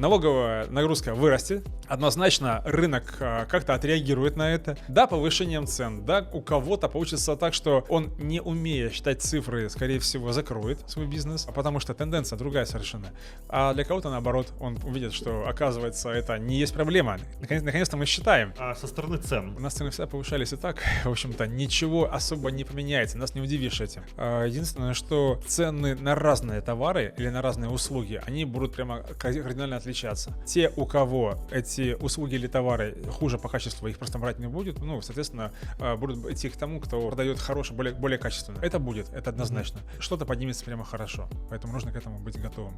налоговая нагрузка вырастет, однозначно рынок как-то отреагирует на это. Да, повышением цен, да, у кого-то получится так, что он, не умея считать цифры, скорее всего, закроет свой бизнес, потому что тенденция другая совершенно. А для кого-то, наоборот, он увидит, что, оказывается, это не есть проблема. Наконец-то мы считаем. А со стороны цен? У нас цены всегда повышались и так, в общем-то, ничего особо не поменяется, нас не удивишь этим. Единственное, что цены на разные товары или на разные услуги, они будут прямо кардинально отличаться. Те, у кого эти услуги или товары хуже по качеству, их просто брать не будет, ну, соответственно, будут идти к тому, кто продает хорошее, более качественно. Это будет, это однозначно. Что-то поднимется прямо хорошо, поэтому нужно к этому быть готовым.